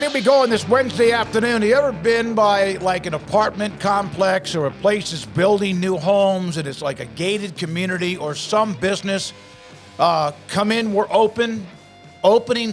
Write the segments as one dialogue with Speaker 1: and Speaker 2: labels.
Speaker 1: Here we go on this Wednesday afternoon. Have you ever been by like an apartment complex or a place that's building new homes and it's like a gated community or some business? Come in, we're opening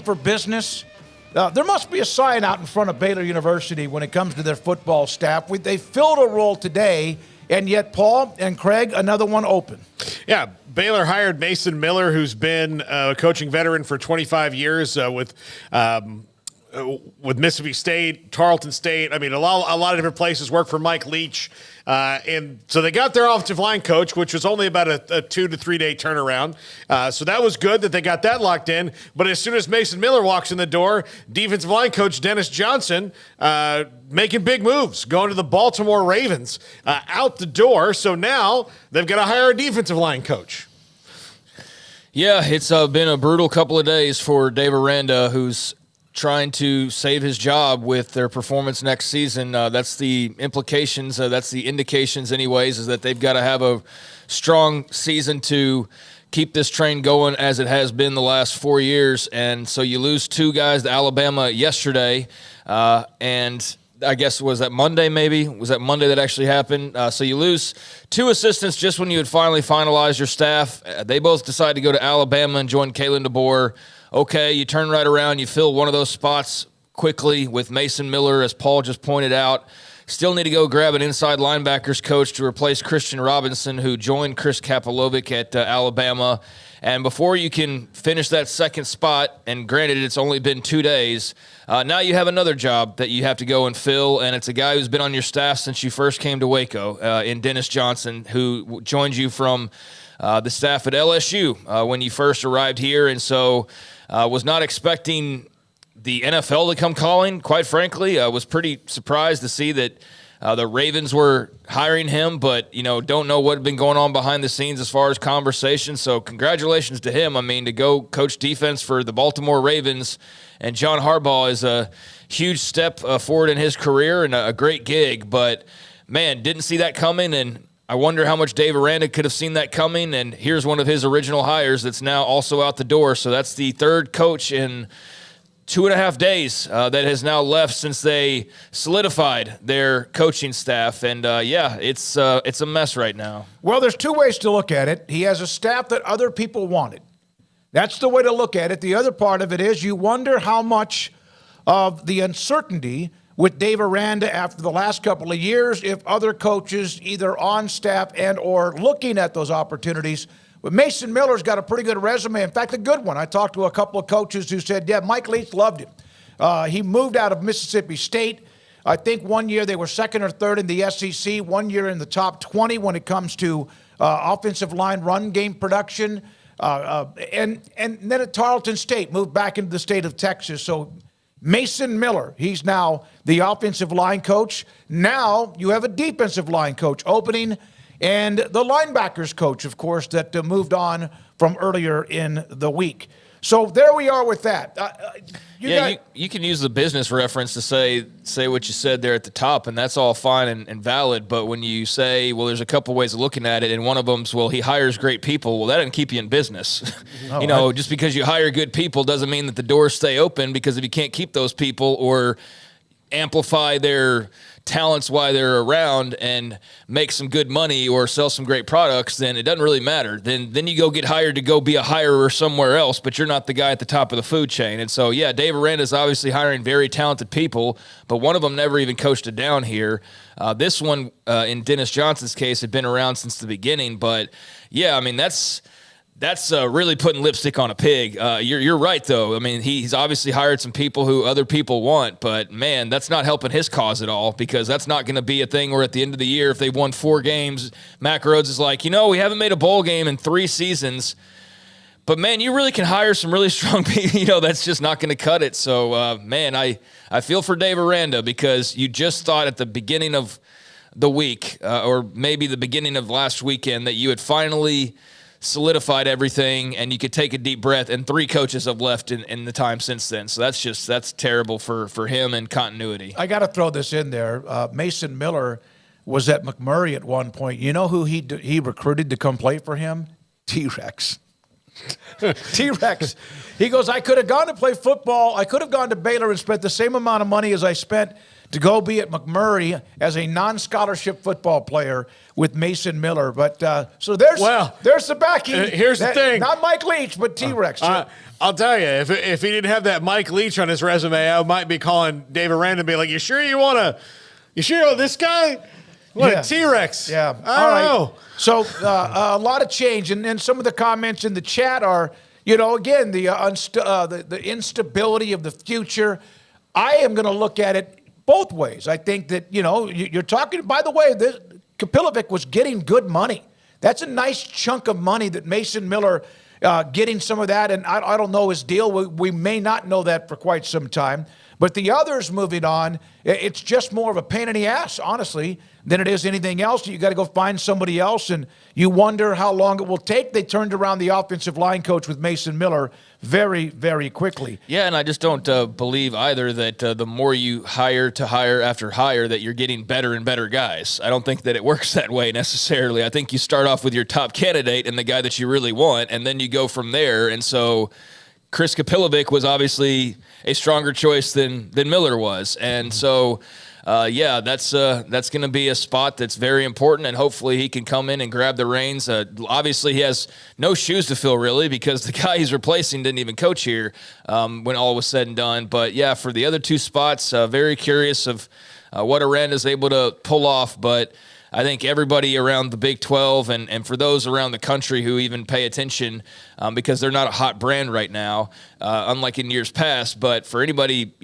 Speaker 1: for business. There must be a sign out in front of Baylor University when it comes to their football staff. They filled a role today, and yet Paul and Craig, another one open.
Speaker 2: Yeah, Baylor hired Mason Miller, who's been a coaching veteran for 25 years with Mississippi State, Tarleton State. I mean, a lot of different places. Worked for Mike Leach. And so they got their offensive line coach, which was only about a 2 to 3 day turnaround. So that was good that they got that locked in. But as soon as Mason Miller walks in the door, defensive line coach Dennis Johnson making big moves, going to the Baltimore Ravens out the door. So now they've got to hire a defensive line coach.
Speaker 3: Yeah, it's been a brutal couple of days for Dave Aranda, who's trying to save his job with their performance next season. That's the implications. That's the indications anyways, is that they've got to have a strong season to keep this train going as it has been the last 4 years. And so you lose two guys to Alabama yesterday. And I guess, was that Monday maybe? Was that Monday that actually happened? So you lose two assistants just when you had finally finalized your staff. They both decided to go to Alabama and join Kalen DeBoer. Okay, you turn right around, you fill one of those spots quickly with Mason Miller, as Paul just pointed out. Still need to go grab an inside linebackers coach to replace Christian Robinson, who joined Chris Kapilovic at Alabama. And before you can finish that second spot, and granted it's only been 2 days, now you have another job that you have to go and fill, and it's a guy who's been on your staff since you first came to Waco, in Dennis Johnson, who joined you from the staff at LSU when you first arrived here. And so was not expecting the NFL to come calling, quite frankly. I was pretty surprised to see that the Ravens were hiring him, but, don't know what had been going on behind the scenes as far as conversations. So congratulations to him. I mean, to go coach defense for the Baltimore Ravens and John Harbaugh is a huge step forward in his career and a great gig. But, man, didn't see that coming, and I wonder how much Dave Aranda could have seen that coming, and here's one of his original hires that's now also out the door. So that's the third coach in 2.5 days that has now left since they solidified their coaching staff. And, it's a mess right now.
Speaker 1: Well, there's two ways to look at it. He has a staff that other people wanted. That's the way to look at it. The other part of it is you wonder how much of the uncertainty with Dave Aranda after the last couple of years, if other coaches either on staff and or looking at those opportunities. But Mason Miller's got a pretty good resume. In fact, a good one. I talked to a couple of coaches who said, yeah, Mike Leach loved him. He moved out of Mississippi State. I think 1 year they were second or third in the SEC, 1 year in the top 20 when it comes to offensive line run game production. And then at Tarleton State, moved back into the state of Texas. So Mason Miller, he's now the offensive line coach. Now you have a defensive line coach opening, and the linebackers coach, of course, that moved on from earlier in the week. So there we are with that.
Speaker 3: You can use the business reference to say what you said there at the top, and that's all fine and valid. But when you say, well, there's a couple ways of looking at it, and one of them's, well, he hires great people. Well, that doesn't keep you in business. Just because you hire good people doesn't mean that the doors stay open, because if you can't keep those people or amplify their talents while they're around and make some good money or sell some great products, then it doesn't really matter. Then you go get hired to go be a hirer somewhere else, but you're not the guy at the top of the food chain. And so, yeah, Dave Aranda is obviously hiring very talented people, but one of them never even coached it down here. This one, in Dennis Johnson's case, had been around since the beginning. But, yeah, I mean, that's really putting lipstick on a pig. You're right, though. I mean, he's obviously hired some people who other people want, but, man, that's not helping his cause at all, because that's not going to be a thing where at the end of the year, if they've won 4 games, Mack Rhodes is like, we haven't made a bowl game in 3 seasons, but, man, you really can hire some really strong people. That's just not going to cut it. So, man, I feel for Dave Aranda, because you just thought at the beginning of the week, or maybe the beginning of last weekend, that you had finally solidified everything and you could take a deep breath, and 3 coaches have left in the time since then. So that's terrible for him and continuity.
Speaker 1: I got to throw this in there. Mason Miller was at McMurray at one point. You know who he recruited to come play for him? T-Rex. T-Rex. He goes, I could have gone to play football. I could have gone to Baylor and spent the same amount of money as I spent to go be at McMurray as a non-scholarship football player with Mason Miller. But so there's the backing.
Speaker 2: Here's the thing.
Speaker 1: Not Mike Leach, but T-Rex.
Speaker 2: I'll tell you, if he didn't have that Mike Leach on his resume, I might be calling Dave Aranda and be like, you sure you want this guy? What a T-Rex.
Speaker 1: Yeah.
Speaker 2: I don't know.
Speaker 1: So a lot of change. And some of the comments in the chat are, again, the instability of the future. I am going to look at it both ways. I think that, you're talking, by the way, Kapilovic was getting good money. That's a nice chunk of money that Mason Miller getting some of that. And I don't know his deal. We may not know that for quite some time. But the others moving on, it's just more of a pain in the ass, honestly, than it is anything else. You got to go find somebody else, and you wonder how long it will take. They turned around the offensive line coach with Mason Miller very, very quickly.
Speaker 3: Yeah, and I just don't believe either that the more you hire after hire that you're getting better and better guys. I don't think that it works that way necessarily. I think you start off with your top candidate and the guy that you really want, and then you go from there. And so Chris Kapilovic was obviously a stronger choice than Miller was. And so, that's going to be a spot that's very important, and hopefully he can come in and grab the reins. Obviously, he has no shoes to fill, really, because the guy he's replacing didn't even coach here when all was said and done. But, yeah, for the other two spots, very curious of what Aranda is able to pull off. But I think everybody around the Big 12 and for those around the country who even pay attention, because they're not a hot brand right now, unlike in years past. But for anybody,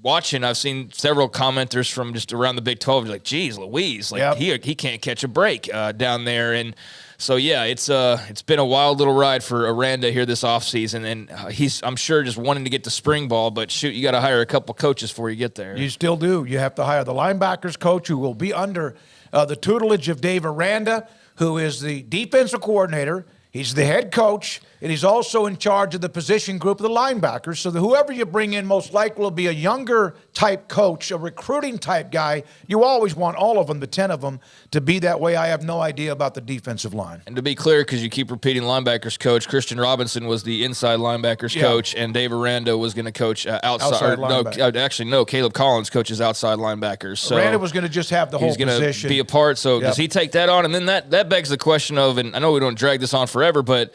Speaker 3: watching, I've seen several commenters from just around the Big 12 like, geez, Louise, he can't catch a break down there. And so, it's been a wild little ride for Aranda here this offseason. And he's, I'm sure, just wanting to get to spring ball. But, shoot, you got to hire a couple coaches before you get there.
Speaker 1: You still do. You have to hire the linebackers coach who will be under the tutelage of Dave Aranda, who is the defensive coordinator. He's the head coach, and he's also in charge of the position group of the linebackers. So whoever you bring in most likely will be a younger type coach, a recruiting type guy. You always want all of them, the 10 of them, to be that way. I have no idea about the defensive line.
Speaker 3: And to be clear, because you keep repeating linebackers coach, Christian Robinson was the inside linebackers coach, and Dave Aranda was going to coach outside linebackers. No, Caleb Collins coaches outside linebackers. So
Speaker 1: Aranda was going to just have the whole position. He's going to
Speaker 3: be a part. So does he take that on? And then that begs the question of, and I know we don't drag this on forever, but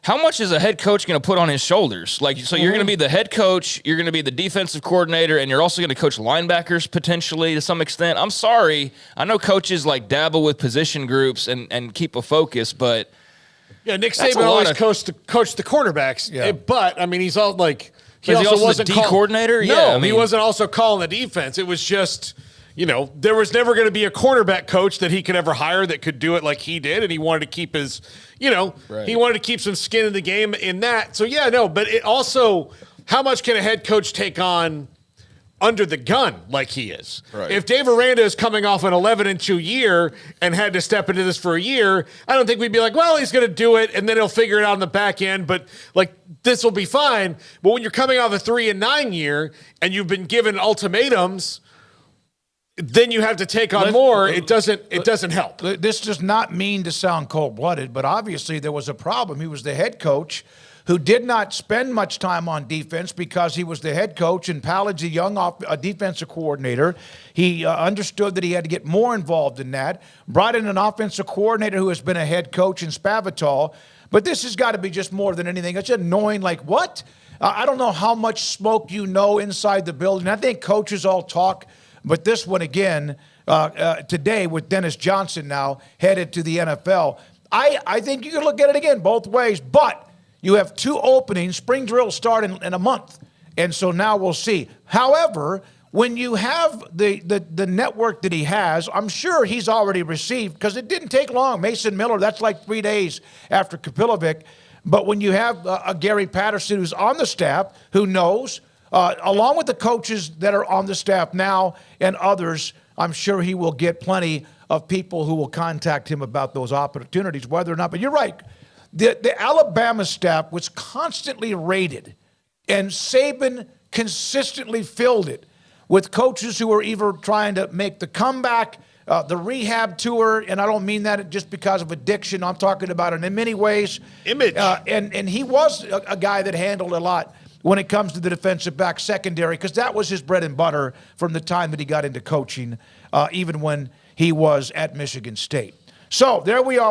Speaker 3: how much is a head coach going to put on his shoulders? So you're going to be the head coach, you're going to be the defensive coordinator, and you're also going to coach linebackers potentially to some extent. I'm sorry. I know coaches dabble with position groups and keep a focus, but
Speaker 2: Nick Saban always coached the quarterbacks.
Speaker 1: Yeah.
Speaker 2: But, I mean, he's all
Speaker 3: he also wasn't the coordinator?
Speaker 2: No, he wasn't also calling the defense. It was just, there was never going to be a cornerback coach that he could ever hire that could do it like he did, and he wanted to keep his he wanted to keep some skin in the game in that. So, but it also, how much can a head coach take on under the gun like he is?
Speaker 3: Right.
Speaker 2: If Dave Aranda is coming off an 11-2 year and had to step into this for a year, I don't think we'd be like, well, he's going to do it, and then he'll figure it out on the back end, but, this will be fine. But when you're coming off a 3-9 year and you've been given ultimatums, then you have to take on more. It doesn't help.
Speaker 1: This does not mean to sound cold-blooded, but obviously there was a problem. He was the head coach who did not spend much time on defense because he was the head coach and Palad's a young defensive coordinator. He understood that he had to get more involved in that, brought in an offensive coordinator who has been a head coach in Spavital. But this has got to be just more than anything. It's annoying. What? I don't know how much smoke inside the building. I think coaches all talk. But this one, again, today with Dennis Johnson now headed to the NFL, I think you can look at it again both ways. But you have two openings. Spring drill start in a month. And so now we'll see. However, when you have the network that he has, I'm sure he's already received, because it didn't take long. Mason Miller, that's 3 days after Kapilovic. But when you have a Gary Patterson who's on the staff, who knows, along with the coaches that are on the staff now and others, I'm sure he will get plenty of people who will contact him about those opportunities, whether or not. But you're right. The Alabama staff was constantly rated, and Saban consistently filled it with coaches who were either trying to make the comeback the rehab tour, and I don't mean that just because of addiction. I'm talking about it in many ways.
Speaker 2: Image.
Speaker 1: And he was a guy that handled a lot when it comes to the defensive back secondary, because that was his bread and butter from the time that he got into coaching, even when he was at Michigan State. So there we are.